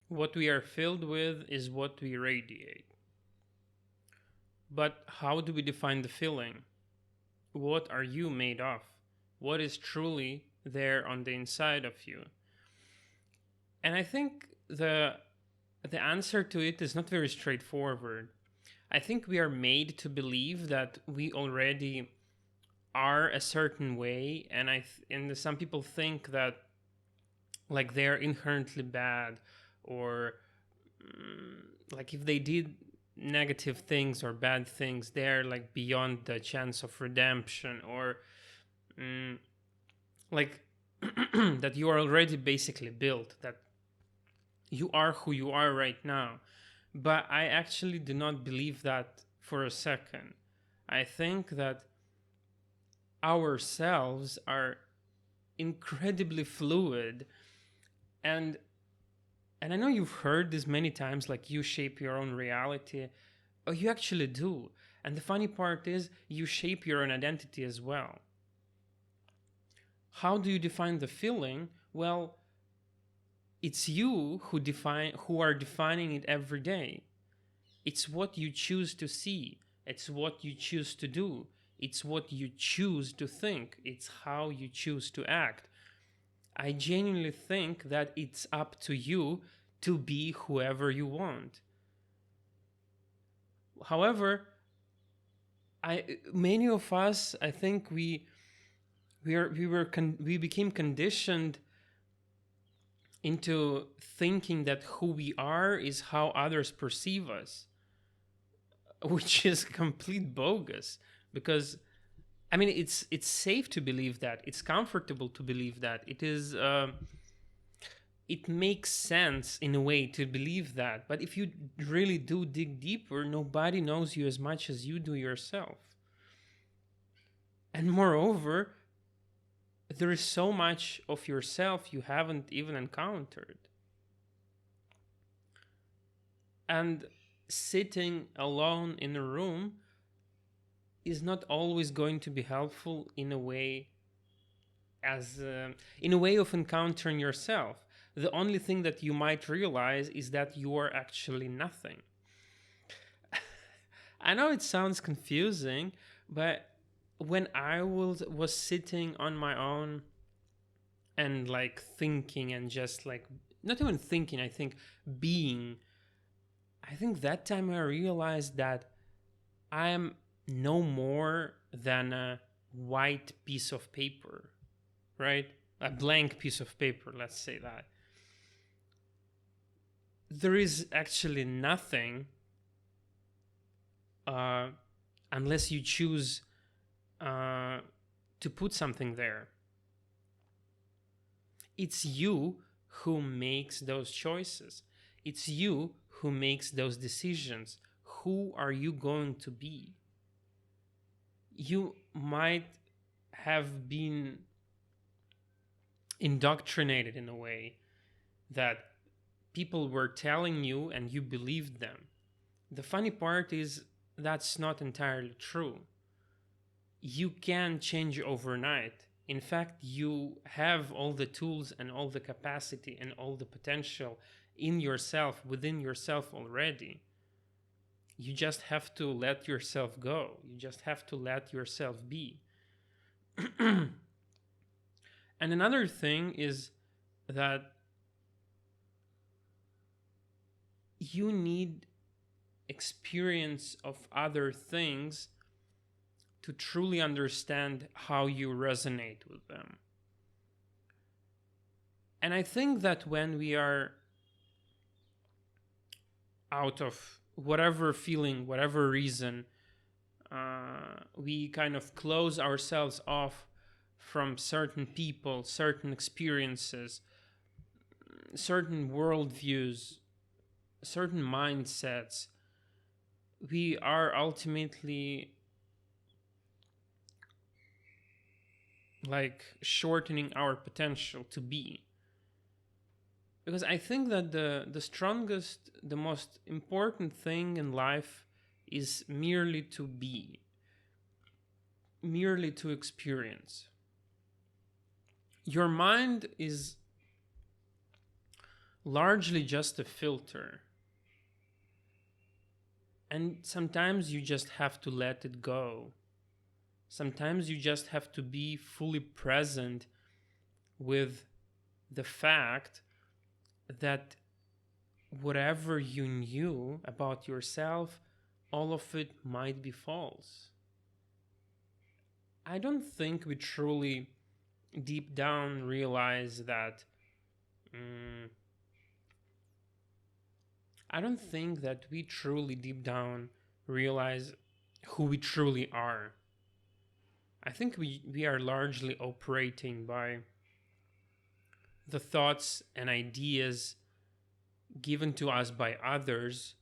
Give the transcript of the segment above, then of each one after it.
What we are filled with is what we radiate. But how do we define the filling? What are you made of? What is truly there on the inside of you? And I think the answer to it is not very straightforward. I think we are made to believe that we already are a certain way, and and some people think that like they're inherently bad, or like if they did negative things or bad things, they're like beyond the chance of redemption, or mm, like that you are already basically built, that you are who you are right now. But I actually do not believe that for a second. I think that ourselves are incredibly fluid, and and I know you've heard this many times, like you shape your own reality. Oh, you actually do. And the funny part is you shape your own identity as well. How do you define the feeling? Well, it's you who are defining it every day. It's what you choose to see. It's what you choose to do. It's what you choose to think. It's how you choose to act. I genuinely think that it's up to you to be whoever you want. However, I many of us, I think we became conditioned into thinking that who we are is how others perceive us, which is complete bogus. Because I mean, it's safe to believe that. It's comfortable to believe that. It is. It makes sense in a way to believe that. But if you really do dig deeper, nobody knows you as much as you do yourself. And moreover, there is so much of yourself you haven't even encountered. And sitting alone in a room is not always going to be helpful in a way, as in a way of encountering yourself. The only thing that you might realize is that you are actually nothing. I know it sounds confusing, but when I was sitting on my own and like thinking, and just like not even thinking, I think being, I think that time I realized that I am no more than a white piece of paper, right? A blank piece of paper, let's say that. There is actually nothing, uh, unless you choose uh, to put something there. It's you who makes those choices. It's you who makes those decisions. Who are you going to be? You might have been indoctrinated in a way that people were telling you and you believed them. The funny part is that's not entirely true. You can change overnight. In fact, you have all the tools and all the capacity and all the potential in yourself, within yourself already. You just have to let yourself go. You just have to let yourself be. And another thing is that you need experience of other things to truly understand how you resonate with them. And I think that when we are out of whatever feeling, whatever reason, we kind of close ourselves off from certain people, certain experiences, certain worldviews, certain mindsets. We are ultimately like shortening our potential to be. Because I think that the strongest, the most important thing in life is merely to be, merely to experience. Your mind is largely just a filter. And sometimes you just have to let it go. Sometimes you just have to be fully present with the fact that whatever you knew about yourself, all of it might be false. I don't think we truly deep down realize that. I don't think that we truly deep down realize who we truly are. I think we are largely operating by the thoughts and ideas given to us by others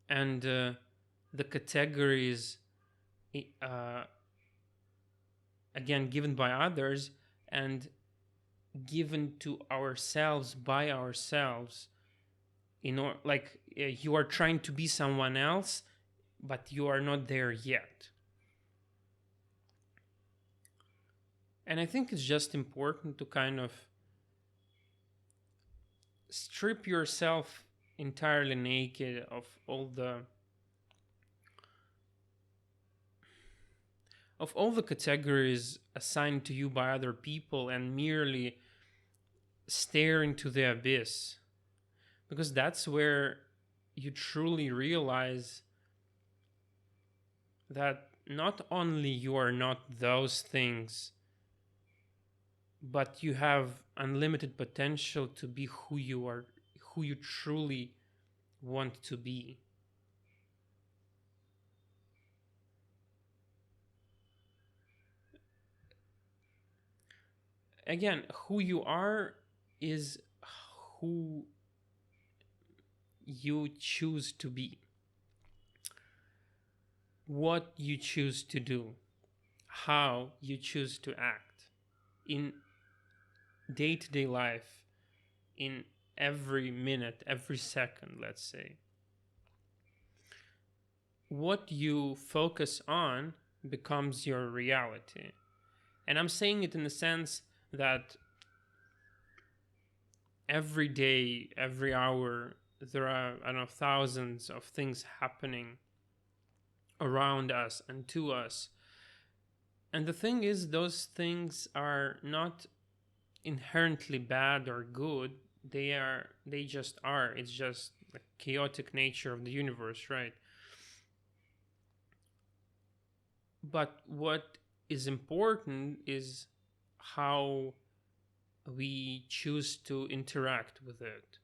and the categories again given by others and given to ourselves by ourselves, like you are trying to be someone else but you are not there yet. And I think it's just important to kind of strip yourself entirely naked of all the categories assigned to you by other people and merely stare into the abyss, because that's where you truly realize that not only you are not those things, but you have unlimited potential to be who you are, who you truly want to be. Again, who you are is who you choose to be, what you choose to do, how you choose to act in day-to-day life, in every minute, every second, let's say. What you focus on becomes your reality. And I'm saying it in the sense that every day, every hour, there are, I don't know, thousands of things happening around us and to us. And the thing is, those things are not inherently bad or good. They just are. It's just the chaotic nature of the universe, right? But what is important is how we choose to interact with it.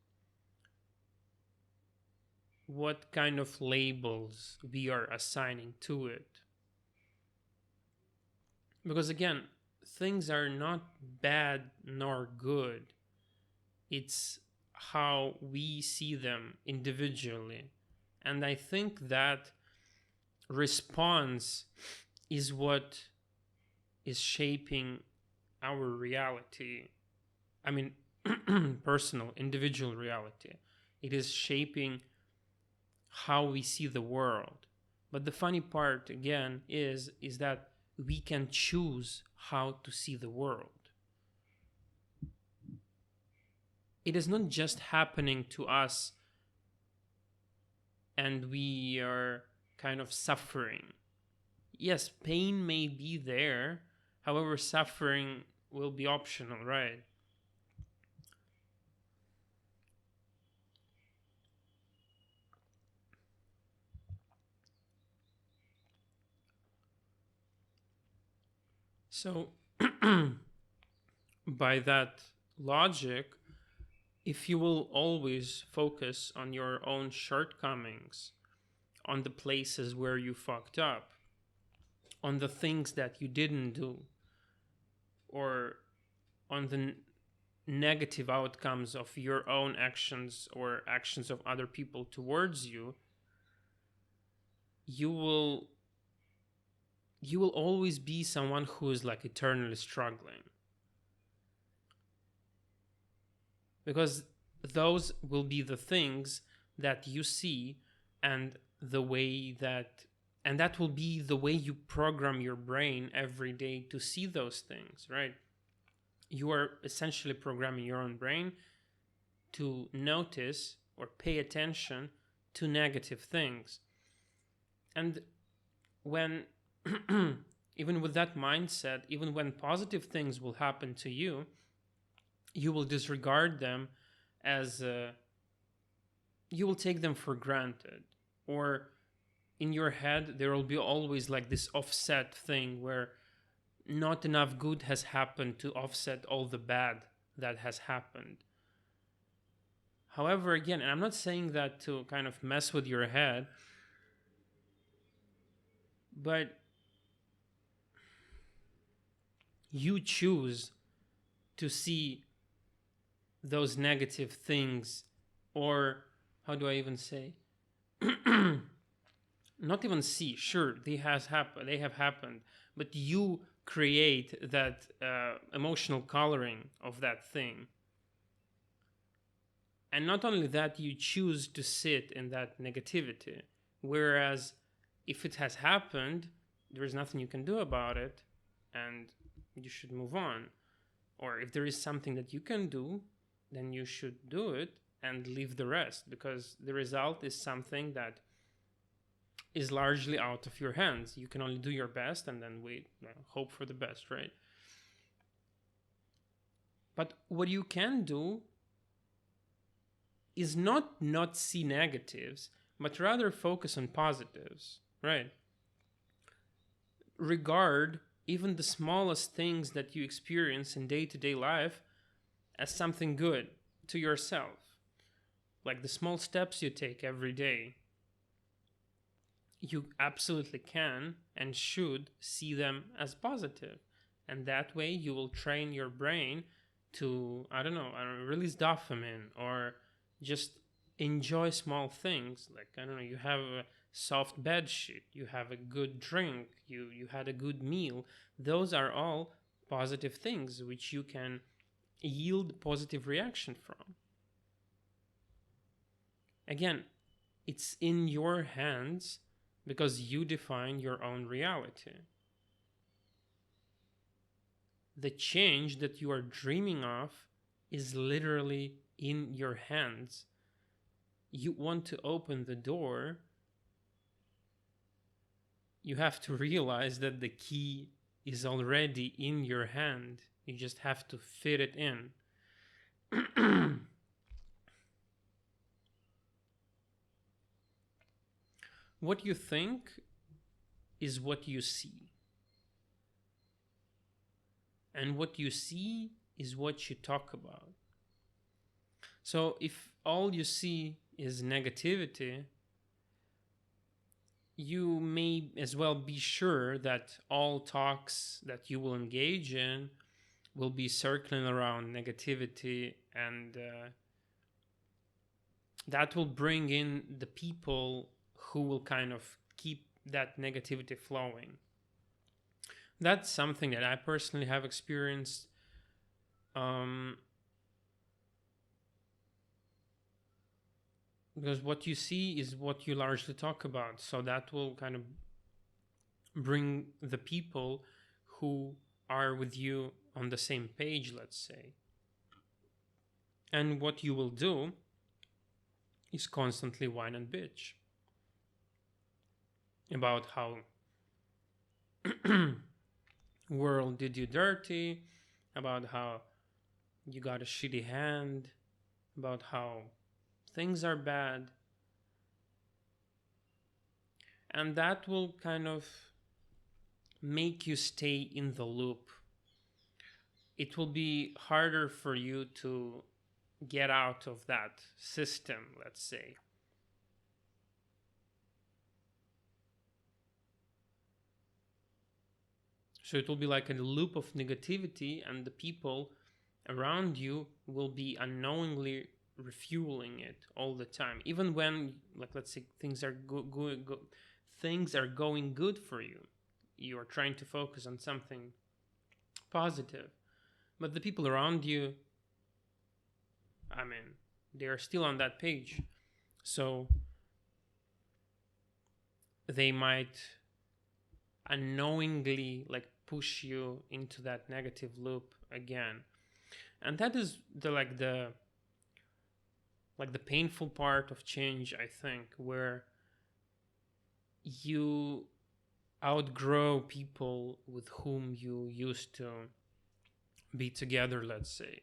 What kind of labels we are assigning to it. Because again, things are not bad nor good. It's how we see them individually. And I think that response is what is shaping our reality. I mean, personal, individual reality. It is shaping how we see the world. But the funny part, again, is that we can choose how to see the world. It is not just happening to us and we are kind of suffering. Yes, pain may be there. However, suffering will be optional, right? So, by that logic, if you will always focus on your own shortcomings, on the places where you fucked up, on the things that you didn't do, or on the negative outcomes of your own actions or actions of other people towards you, you will always be someone who is like eternally struggling. Because those will be the things that you see, and the way that, and that will be the way you program your brain every day to see those things, right? you are essentially programming your own brain to notice or pay attention to negative things. And when, even with that mindset, even when positive things will happen to you, you will disregard them as you will take them for granted. Or in your head, there will be always like this offset thing where not enough good has happened to offset all the bad that has happened. However, again, and I'm not saying that to kind of mess with your head, but you choose to see those negative things, or how do I even say? Not even see. Sure, they have happened, but you create that emotional coloring of that thing. And not only that, you choose to sit in that negativity. Whereas if it has happened, there is nothing you can do about it, and you should move on. Or if there is something that you can do, then you should do it and leave the rest, because the result is something that is largely out of your hands. You can only do your best and then wait, hope for the best, right? But what you can do is not see negatives, but rather focus on positives, right? Regard even the smallest things that you experience in day-to-day life as something good to yourself. Like the small steps you take every day. You absolutely can and should see them as positive. And that way you will train your brain to, release dopamine, or just enjoy small things. Like, you have a soft bed sheet, you have a good drink, you had a good meal. Those are all positive things which you can yield positive reaction from. Again, it's in your hands because you define your own reality. The change that you are dreaming of is literally in your hands. You want to open the door, you have to realize that the key is already in your hand. You just have to fit it in. What you think is what you see. And what you see is what you talk about. So if all you see is negativity, you may as well be sure that all talks that you will engage in will be circling around negativity, and that will bring in the people who will kind of keep that negativity flowing. That's something that I personally have experienced. Because what you see is what you largely talk about. So that will kind of bring the people who are with you on the same page, let's say. And what you will do is constantly whine and bitch about how world did you dirty, about how you got a shitty hand, about how things are bad. And that will kind of make you stay in the loop. It will be harder for you to get out of that system, let's say. So it will be like a loop of negativity, and the people around you will be unknowingly refueling it all the time, even when, like, let's say things are things are going good for you. You are trying to focus on something positive, but the people around you, they are still on that page, so they might unknowingly like push you into that negative loop again. And that is the painful part of change, I think, where you outgrow people with whom you used to be together, let's say.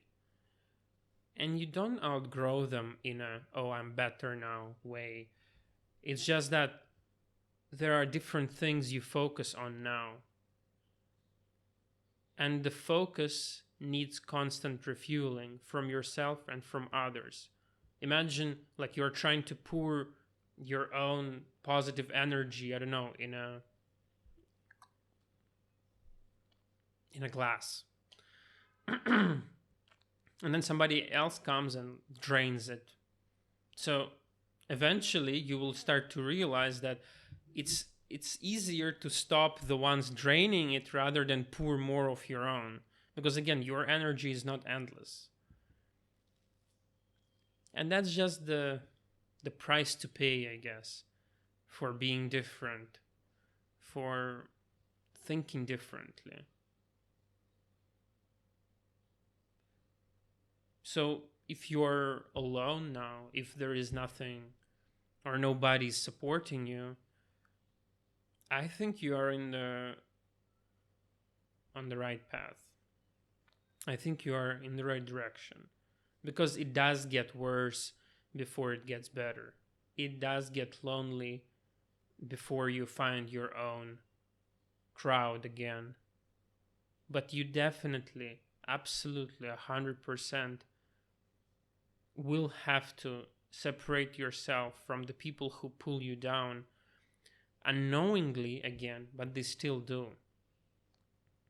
And you don't outgrow them in a, oh, I'm better now way. It's just that there are different things you focus on now. And the focus needs constant refueling from yourself and from others. Imagine like you're trying to pour your own positive energy, I don't know, in a glass. And then somebody else comes and drains it. So eventually you will start to realize that it's easier to stop the ones draining it rather than pour more of your own, because again, your energy is not endless. And that's just the price to pay, I guess, for being different, for thinking differently. So if you're alone now, if there is nothing or nobody's supporting you, I think you are on the right path. I think you are in the right direction, because it does get worse before it gets better. It does get lonely before you find your own crowd again. But you definitely, absolutely, 100% will have to separate yourself from the people who pull you down unknowingly again, but they still do.